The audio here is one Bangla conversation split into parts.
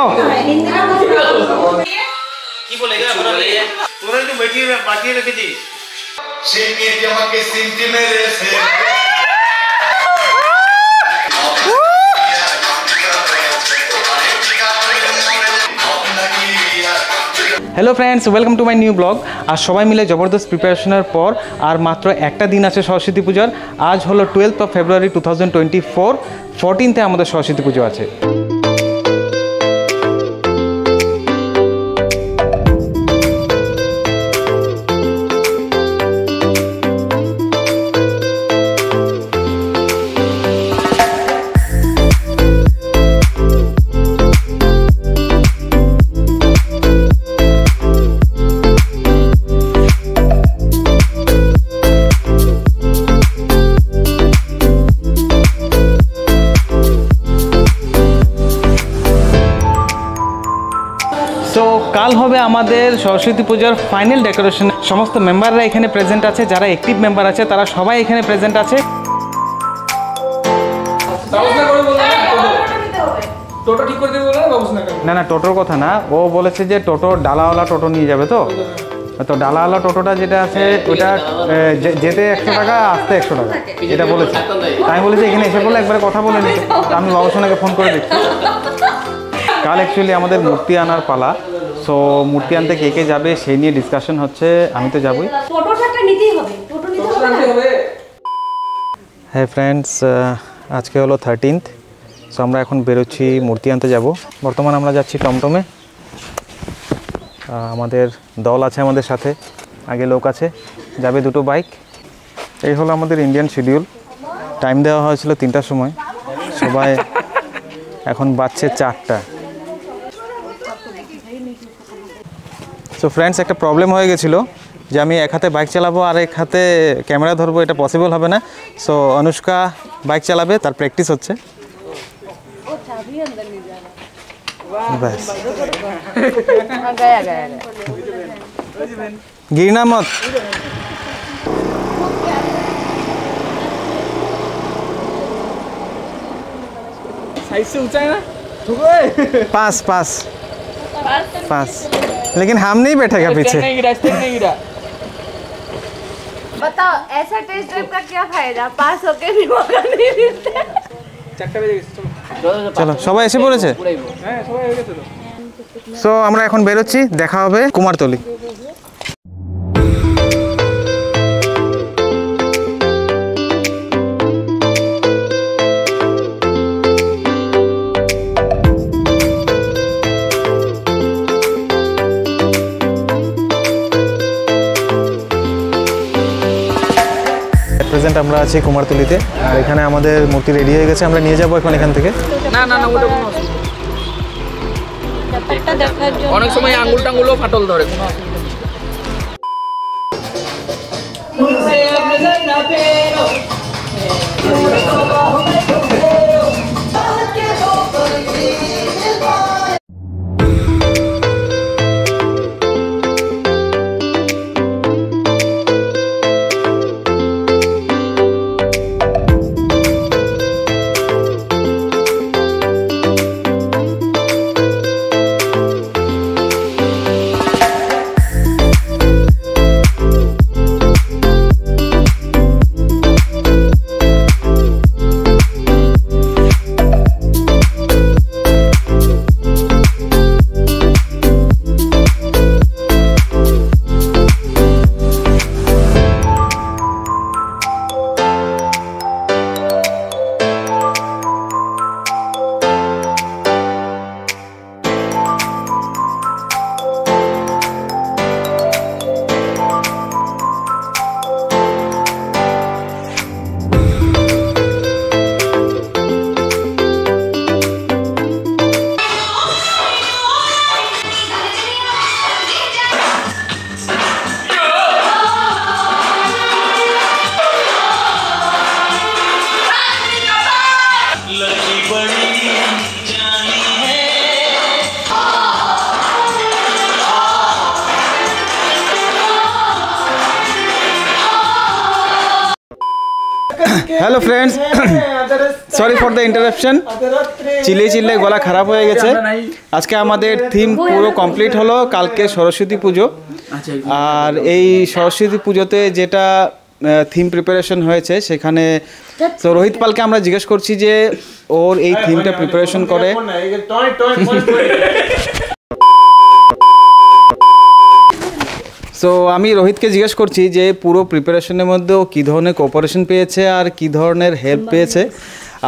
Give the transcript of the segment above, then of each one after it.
बताओ। কি বলেগা তোরা একটু বাঁচিয়ে রেখেছিস সেই মেয়েটি আমাকে সিমটি মেরেছে। Hello friends, welcome to my new blog. আর সবাই মিলে জবরদস্ত প্রিপারেশনের পর আর মাত্র একটা দিন আছে সরস্বতী পূজার। আজ হলো 12 ফেব্রুয়ারি 2024, 14th আমাদের সরস্বতী পুজো আছে। তো কাল হবে আমাদের সরস্বতী পূজার ফাইনাল ডেকোরেশন। সমস্ত মেম্বাররা এখানে প্রেজেন্ট আছে, যারা অ্যাক্টিভ মেম্বার আছে তারা সবাই এখানে প্রেজেন্ট আছে। না না, টোটোর কথা না, ও বলেছে যে টোটো ডালাওয়ালা টোটো নিয়ে যাবে। তো ডালাওয়ালা টোটোটা যেটা আছে ওটা যেতে 100 টাকা, আসতে 100 টাকা, এটা বলেছে। তাই বলেছে এখানে এসে বলে একবারে কথা বলে নিতে। আমি বাবুসোনাকে ফোন করে দিচ্ছি। কাল অ্যাকচুয়ালি আমাদের মূর্তি আনার পালা। সো মূর্তি আনতে কে কে যাবে সেই নিয়ে ডিসকাশন হচ্ছে। আমি তো যাবই। হ্যাঁ ফ্রেন্ডস, আজকে হলো 13th। সো আমরা এখন বেরোচ্ছি মূর্তি আনতে যাব। বর্তমানে আমরা যাচ্ছি টমটমে। আমাদের দল আছে আমাদের সাথে, আগে লোক আছে, যাবে 2টো বাইক। এই হলো আমাদের ইন্ডিয়ান শিডিউল। টাইম দেওয়া হয়েছিল 3টার সময়, সবাই এখন বাজছে 4টা। সো ফ্রেন্ডস, একটা প্রবলেম হয়ে গেছিলো যে আমি এক হাতে বাইক চালাবো আর এক হাতে ক্যামেরা ধরবো, এটা পসিবল হবে না। সো অনুষ্কা বাইক চালাবে, তার প্র্যাকটিস হচ্ছে। ব্যাস, गिरना मत। साइज से ऊंचा है ना, पास पास पास, लेकिन हम नहीं बैठेगा पीछे। नहीं गिरा। बताओ, ऐसा टेस्ट ड्राइव का क्या फायदा, पास होके भी मौका नहीं मिलता। চলো, সবাই এসে পড়েছে। সো আমরা এখন বেরোচ্ছি, দেখা হবে কুমারতলি। প্রেজেন্ট আমরা আছি কুমারতলিতে, আর এখানে আমাদের মূর্তি রেডি হয়ে গেছে। আমরা নিয়ে যাবো এখন এখান থেকে। না না না, ওটা কোনো অনেক সময় আঙ্গুল টাঙ্গুলও ফাটল ধরে। Hello friends, sorry for the interruption. চিল্লে গলা খারাপ হয়ে গেছে। আজকে আমাদের থিম পুরো কমপ্লিট হলো। কালকে সরস্বতী পুজো, আর এই সরস্বতী পুজোতে যেটা থিম প্রিপারেশন হয়েছে সেখানে তো রোহিত পালকে আমরা জিজ্ঞেস করছি যে ওর এই থিমটা প্রিপারেশন করে সো আমি রোহিতকে জিজ্ঞেস করছি যে পুরো প্রিপারেশনের মধ্যে ও কী ধরনের কোঅপারেশন পেয়েছে আর কী ধরনের হেল্প পেয়েছে,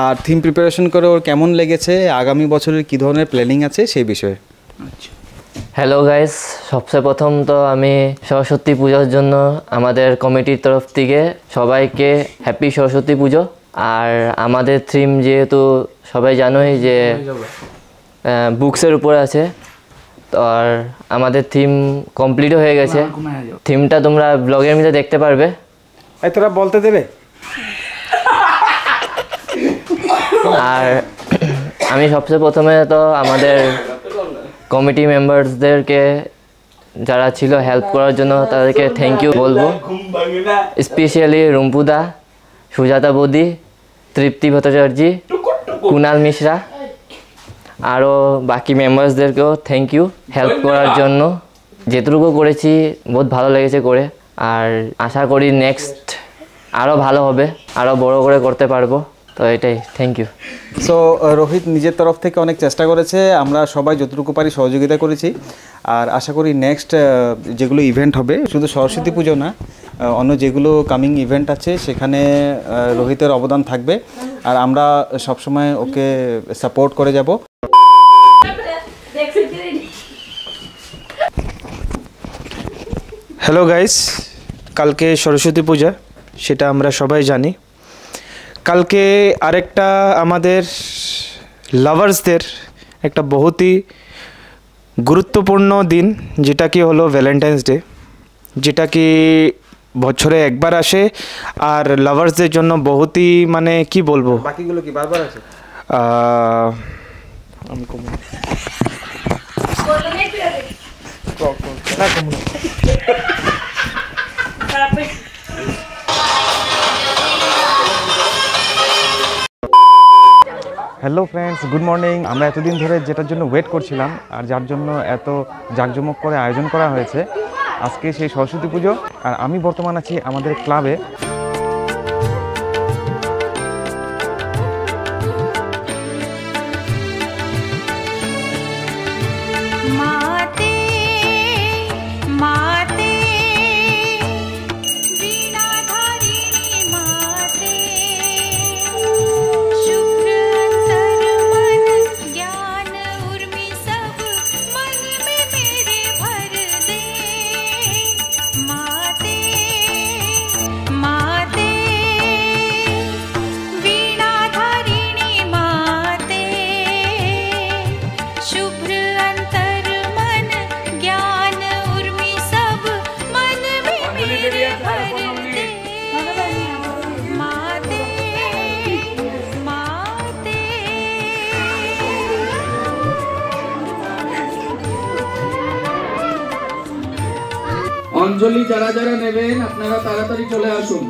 আর থিম প্রিপারেশন করে ওর কেমন লেগেছে, আগামী বছরের কী ধরনের প্ল্যানিং আছে সেই বিষয়ে। হ্যালো গাইস, সবচেয়ে প্রথম তো আমি সরস্বতী পুজোর জন্য আমাদের কমিটির তরফ থেকে সবাইকে হ্যাপি সরস্বতী পুজো। আর আমাদের থিম যেহেতু সবাই জানোই যে বুকসের উপরে আছে, তো আর আমাদের থিম কমপ্লিটও হয়ে গেছে। থিমটা তোমরা ব্লগের মধ্যে দেখতে পারবে। এই তোরা বলতে দেবে। আর আমি সবচেয়ে প্রথমে তো আমাদের কমিটি মেম্বার্সদেরকে যারা ছিল হেল্প করার জন্য তাদেরকে থ্যাংক ইউ বলবো। স্পেশালি রুম্পুদা, সুজাতা বৌদি, তৃপ্তি ভট্টাচার্য, কুনাল মিশ্রা, আরও বাকি মেম্বার্সদেরকেও থ্যাংক ইউ হেল্প করার জন্য। যেটুকু করেছি বহুত ভালো লেগেছে করে, আর আশা করি নেক্সট আরও ভালো হবে, আরও বড় করে করতে পারবো। তো এটাই, থ্যাংক ইউ। সো রোহিত নিজের তরফ থেকে অনেক চেষ্টা করেছে, আমরা সবাই যতটুকু পারি সহযোগিতা করেছি। আর আশা করি নেক্সট যেগুলো ইভেন্ট হবে, শুধু সরস্বতী পুজো না, অন্য যেগুলো কামিং ইভেন্ট আছে সেখানে রোহিতের অবদান থাকবে, আর আমরা সবসময় ওকে সাপোর্ট করে যাব। হ্যালো গাইস, কালকে সরস্বতী পূজা, সেটা আমরা সবাই জানি। কালকে আরেকটা আমাদের লাভার্সদের একটা বহুতই গুরুত্বপূর্ণ দিন, যেটা কি হলো ভ্যালেন্টাইন্স ডে, যেটা কি বছরে একবার আসে আর লাভার্সদের জন্য বহুতই মানে কি বলবো, বাকিগুলো কি বারবার আছে? আমি কম হ্যালো ফ্রেন্ডস, গুড মর্নিং। আমরা এতদিন ধরে যেটার জন্য ওয়েট করছিলাম আর যার জন্য এত জাঁকজমক করে আয়োজন করা হয়েছে, আজকে সেই সরস্বতী পুজো। আর আমি বর্তমান আছি আমাদের ক্লাবে। অঞ্জলি যারা যারা নেবেন আপনারা তাড়াতাড়ি চলে আসুন।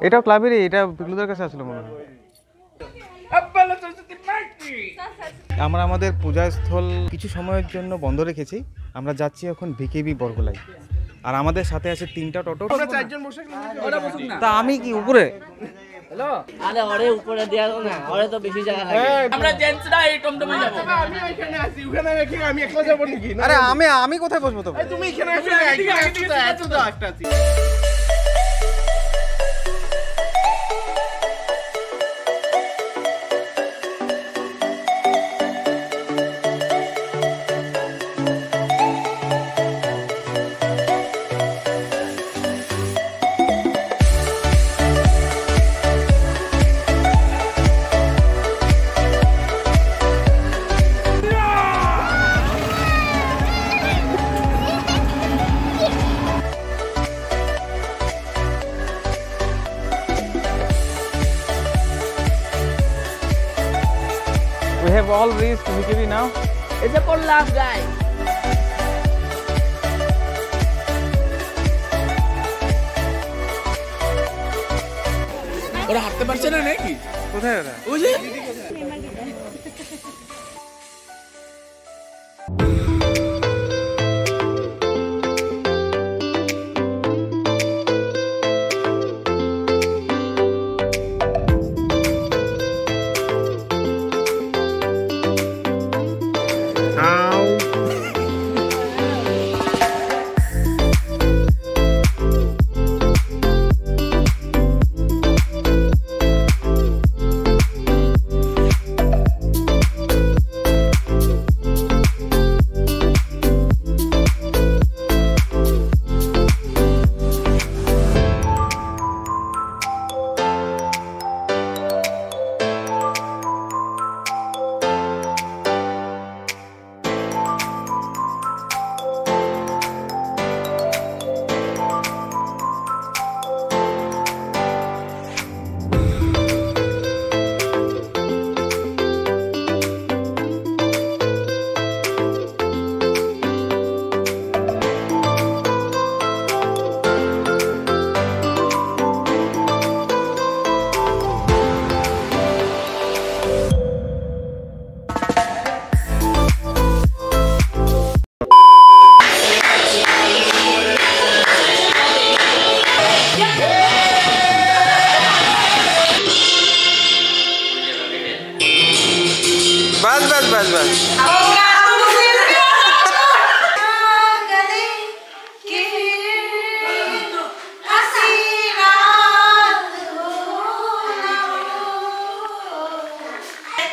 এটাও ক্লাবেরই, এটা পিকলুদের কাছে আসলে মনে হয়। আমরা আমাদের পূজাস্থল কিছু সময়ের জন্য বন্ধ রেখেছি। আমরা যাচ্ছি এখন ভিকেবি বরগোলাই, আর আমাদের সাথে আছে 3টা টোটো। তা আমি কি উপরে? হ্যালো, আরে ওরে উপরে দেয়া না, ওরে তো বেশি জায়গা লাগে। আমরা জেন্টসরা এই টমটমে যাব। আমি এখানে আছি, ওখানে রেখে আমি একলা যাব নাকি? আরে আমি কোথায় বসবো? তো তুমি এখানে আসো, এত তো একটা আছি। all reached VKB now. It's a full laugh, guys. ওরা হাঁটতে পারছে না নাকি? কোথায় ওরা? ওই যে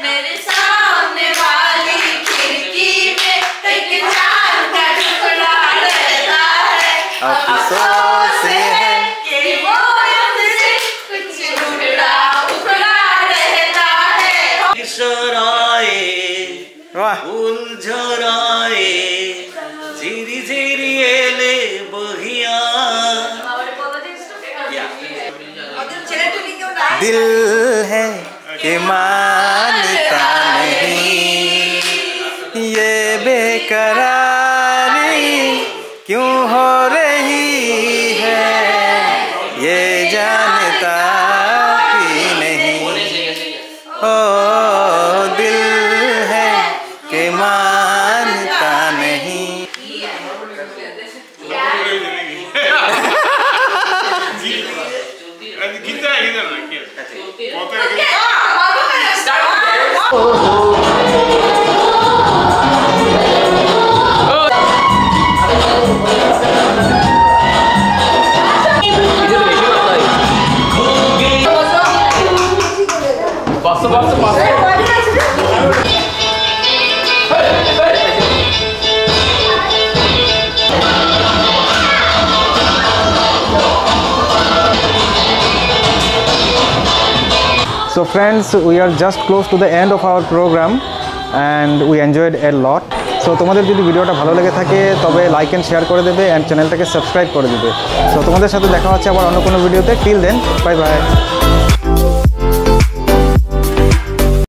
मेरे सामने वाली खिड़की में एक चांद का टुकड़ा रहता है। अफसोस है कि वो हमसे कुछ टुकड़ा उखड़ा रहता है। किशोराए उलझराए झिरी झिरी एले बहिया दिल है कि मानता नहीं, ये बेकरारी क्यों हो रही है, ये जानता ही नहीं। ओ दिल है कि मानता नहीं। So friends, we are just close to the end of our program and we enjoyed a lot. So তোমাদের যদি ভিডিওটা ভালো লেগে থাকে তবে লাইক এন্ড শেয়ার করে দেবে এন্ড চ্যানেলটাকে সাবস্ক্রাইব করে দেবে। সো তোমাদের সাথে দেখা হচ্ছে আবার অন্য কোনো ভিডিওতে। Till then bye by.